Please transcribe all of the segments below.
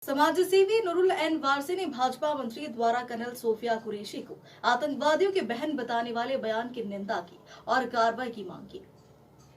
समाजसेवी नूरुल एन वारसी ने भाजपा मंत्री द्वारा कर्नल सोफिया कुरैशी को आतंकवादियों की बहन बताने वाले बयान की निंदा की और कार्रवाई की मांग की।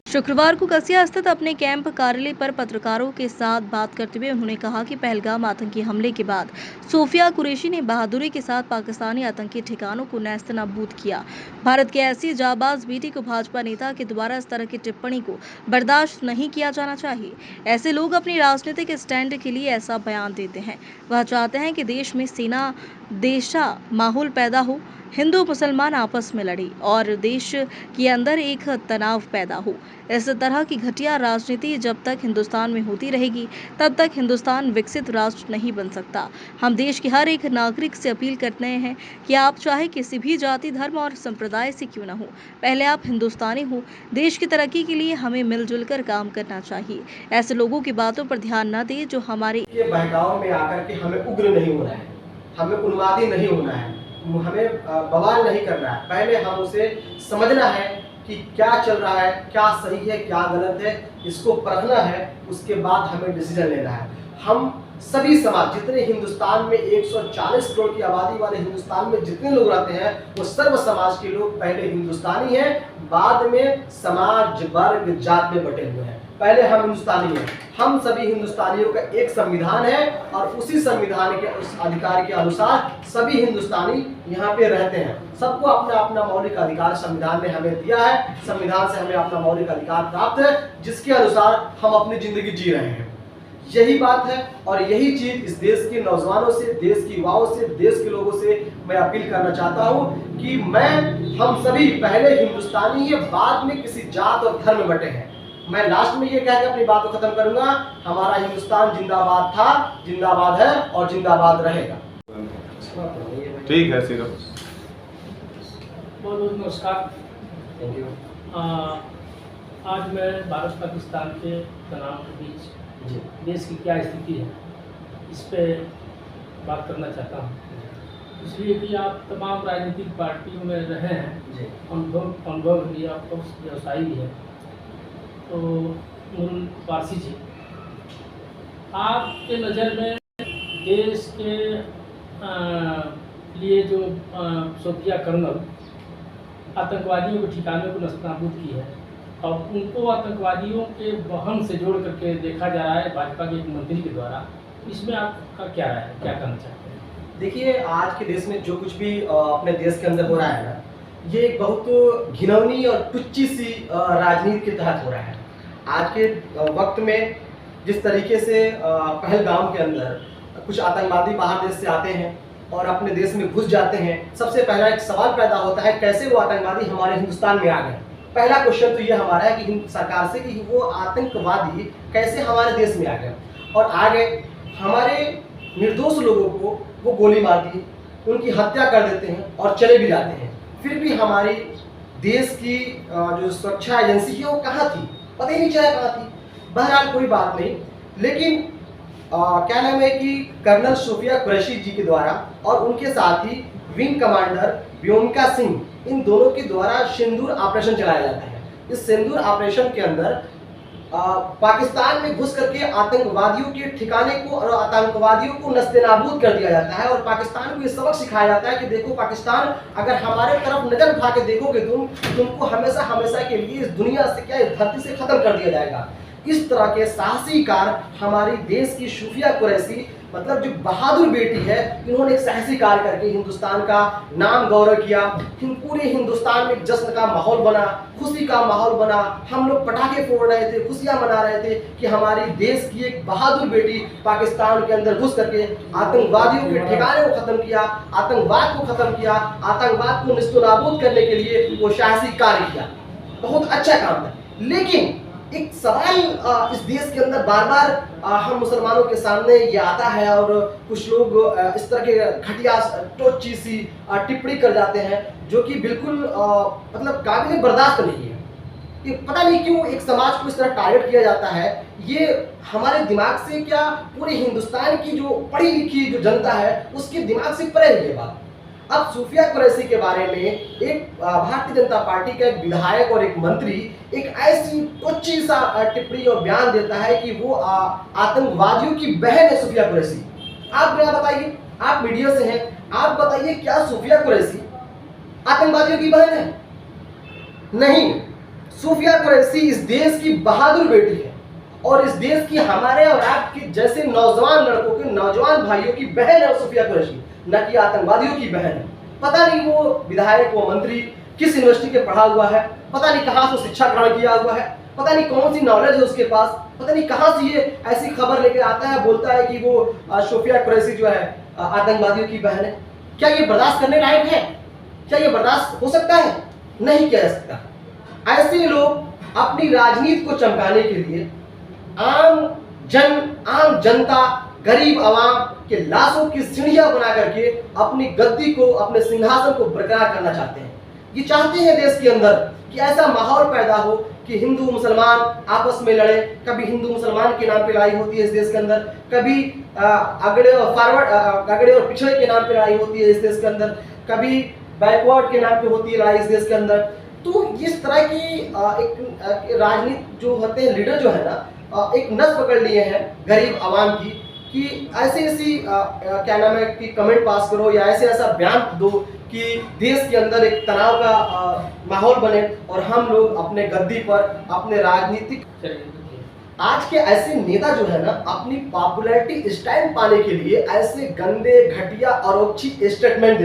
शुक्रवार को कसिया स्थित अपने कैंप कार्यालय पर पत्रकारों के साथ बात करते हुए उन्होंने कहा कि पहलगाम आतंकी हमले के बाद सोफिया कुरैशी ने बहादुरी के साथ पाकिस्तानी आतंकी ठिकानों को नेस्तनाबूद किया। भारत के ऐसी जाबाज बेटी को भाजपा नेता के द्वारा इस तरह की टिप्पणी को बर्दाश्त नहीं किया जाना चाहिए। ऐसे लोग अपनी राजनीतिक स्टैंड के लिए ऐसा बयान देते हैं। वह चाहते हैं कि देश में सेना देशा माहौल पैदा हो, हिंदू मुसलमान आपस में लड़े और देश के अंदर एक तनाव पैदा हो। इस तरह की घटिया राजनीति जब तक हिंदुस्तान में होती रहेगी तब तक हिंदुस्तान विकसित राष्ट्र नहीं बन सकता। हम देश के हर एक नागरिक से अपील करते हैं कि आप चाहे किसी भी जाति, धर्म और संप्रदाय से क्यों न हो, पहले आप हिंदुस्तानी हो। देश की तरक्की के लिए हमें मिलजुल कर काम करना चाहिए। ऐसे लोगों की बातों पर ध्यान न दें जो हमारे बहकाव में आकर के हमें उग्र नहीं होना है, हमें उन्मादी नहीं होना है, हमें बवाल नहीं करना है। पहले हम उसे समझना है कि क्या चल रहा है, क्या सही है, क्या गलत है, इसको परखना है। उसके बाद हमें डिसीजन लेना है। हम सभी समाज, जितने हिंदुस्तान में 140 करोड़ की आबादी वाले हिंदुस्तान में जितने लोग रहते हैं, वो सर्व समाज के लोग पहले हिंदुस्तानी हैं, बाद में समाज, वर्ग, जात में बटे हुए हैं। पहले हम हिंदुस्तानी हैं। हम सभी हिंदुस्तानियों का एक संविधान है और उसी संविधान के उस अधिकार के अनुसार सभी हिंदुस्तानी यहाँ पे रहते हैं। सबको अपना अपना मौलिक अधिकार संविधान ने हमें दिया है। संविधान से हमें अपना मौलिक अधिकार प्राप्त है, जिसके अनुसार हम अपनी जिंदगी जी रहे हैं। यही बात है और यही चीज इस देश के नौजवानों से, देश के युवाओं से, देश के लोगों से मैं अपील करना चाहता हूँ कि हम सभी पहले हिंदुस्तानी है, बाद में किसी जात और धर्म में बटे हैं। मैं लास्ट में ये कह के अपनी बात को खत्म करूंगा, हमारा हिंदुस्तान जिंदाबाद था, जिंदाबाद है और जिंदाबाद रहेगा। ठीक है सिरो। बहुत बहुत नमस्कार। Thank you. आज मैं भारत पाकिस्तान के तनाव के बीच देश की क्या स्थिति है इस पे बात करना चाहता हूँ, इसलिए कि आप तमाम राजनीतिक पार्टियों में रहे हैं, अनुभव भी, आपको व्यवसायी भी है। तो नूरुल वारसी जी, आपके नज़र में देश के लिए जो सोफिया कर्नल आतंकवादियों के ठिकाने को नस्तनाबूद की है और उनको आतंकवादियों के बहन से जोड़ करके देखा जा रहा है भाजपा के एक मंत्री के द्वारा, इसमें आपका क्या राय है, क्या कहना चाहते हैं? देखिए, आज के देश में जो कुछ भी अपने देश के अंदर हो रहा है ना, ये एक बहुत घिनौनी और टुच्ची सी राजनीति के तहत हो रहा है। आज के वक्त में जिस तरीके से पहलगाम के अंदर कुछ आतंकवादी बाहर देश से आते हैं और अपने देश में घुस जाते हैं, सबसे पहला एक सवाल पैदा होता है, कैसे वो आतंकवादी हमारे हिंदुस्तान में आ गए। पहला क्वेश्चन तो ये हमारा है कि सरकार से कि वो आतंकवादी कैसे हमारे देश में आ गए और आ गए, हमारे निर्दोष लोगों को वो गोली मारती है, उनकी हत्या कर देते हैं और चले भी जाते हैं। फिर भी हमारी देश की जो सुरक्षा एजेंसी है वो कहाँ थी, पता ही नहीं चला कहाँ थी। बहरहाल कोई बात नहीं, लेकिन क्या नाम है कि कर्नल सोफिया कुरैशी जी के द्वारा और उनके साथ ही विंग कमांडर व्योमिका सिंह, इन दोनों के द्वारा सिंदूर ऑपरेशन चलाया जाता है। इस सिंदूर ऑपरेशन के अंदर पाकिस्तान में घुस करके आतंकवादियों के ठिकाने को और आतंकवादियों को नस्तेनाबूद कर दिया जाता है और पाकिस्तान को ये सबक सिखाया जाता है कि देखो पाकिस्तान, अगर हमारे तरफ नजर उठा के देखोगे तुमको हमेशा हमेशा के लिए इस दुनिया से, क्या इस धरती से खत्म कर दिया जाएगा। इस तरह के साहसी कार हमारी देश की सोफिया कुरैशी, मतलब जो बहादुर बेटी है, इन्होंने एक साहसी कार्य करके हिंदुस्तान का नाम गौरव किया। पूरे हिंदुस्तान में जश्न का माहौल बना, खुशी का माहौल बना। हम लोग पटाखे फोड़ रहे थे, खुशियां मना रहे थे कि हमारी देश की एक बहादुर बेटी पाकिस्तान के अंदर घुस करके आतंकवादियों के ठिकाने को खत्म किया, आतंकवाद को खत्म किया, आतंकवाद को निस्तनाबूद करने के लिए वो साहसी कार्य किया। बहुत अच्छा काम था। लेकिन एक सवाल इस देश के अंदर बार बार हम मुसलमानों के सामने ये आता है और कुछ लोग इस तरह के घटिया टोची सी टिप्पणी कर जाते हैं, जो कि बिल्कुल मतलब काबिल बर्दाश्त नहीं है। ये पता नहीं क्यों एक समाज को इस तरह टारगेट किया जाता है। ये हमारे दिमाग से, क्या पूरे हिंदुस्तान की जो पढ़ी लिखी जो जनता है उसके दिमाग से परे है ये बात। अब सोफिया कुरैशी के बारे में एक भारतीय जनता पार्टी का एक विधायक और एक मंत्री एक ऐसी टुच्ची सा टिप्पणी और बयान देता है कि वो आतंकवादियों की बहन है सोफिया कुरैशी। आप बिना बताइए, आप मीडिया से हैं, आप बताइए क्या सूफिया कुरैशी आतंकवादियों की बहन है? नहीं, सूफिया कुरैशी इस देश की बहादुर बेटी है और इस देश की हमारे और आपके जैसे नौजवान लड़कों के, नौजवान भाइयों की बहन है सूफिया कुरैशी, न कि आतंकवादियों की बहन है। पता नहीं वो विधायक, वो मंत्री किस यूनिवर्सिटी के पढ़ा हुआ है, पता नहीं कहाँ से शिक्षा ग्रहण किया हुआ है, पता नहीं कौन सी नॉलेज है उसके पास, पता नहीं कहाँ से ये ऐसी खबर लेके आता है, बोलता है कि वो सूफिया कुरैशी जो है आतंकवादियों की बहन है। क्या ये बर्दाश्त करने लायक है? क्या ये बर्दाश्त हो सकता है? नहीं किया जा सकता। ऐसे लोग अपनी राजनीति को चमकाने के लिए आम जनता, गरीब आवाम के लाशों की सीढ़ियां बना करके अपनी गद्दी को, अपने सिंहासन को बरकरार करना चाहते हैं। ये चाहते हैं देश के अंदर कि ऐसा माहौल पैदा हो कि हिंदू मुसलमान आपस में लड़े। कभी हिंदू मुसलमान के नाम पे लड़ाई होती है इस देश के अंदर, कभी अगड़े और पिछड़े के नाम पे लड़ाई होती है इस देश के अंदर, कभी बैकवर्ड के नाम पे होती है लड़ाई इस देश के अंदर। तो इस तरह की एक राजनीति जो होते हैं, लीडर जो है ना, एक नस पकड़ लिए हैं गरीब आवाम की कि ऐसी क्या नाम है कि कमेंट पास करो या ऐसा बयान दो कि देश के अंदर एक तनाव का माहौल बने और हम लोग अपने गद्दी पर, अपने राजनीतिक आज के ऐसे नेता जो है ना, अपनी पॉपुलैरिटी स्टैंड पाने के लिए ऐसे गंदे, घटिया और अच्छी स्टेटमेंट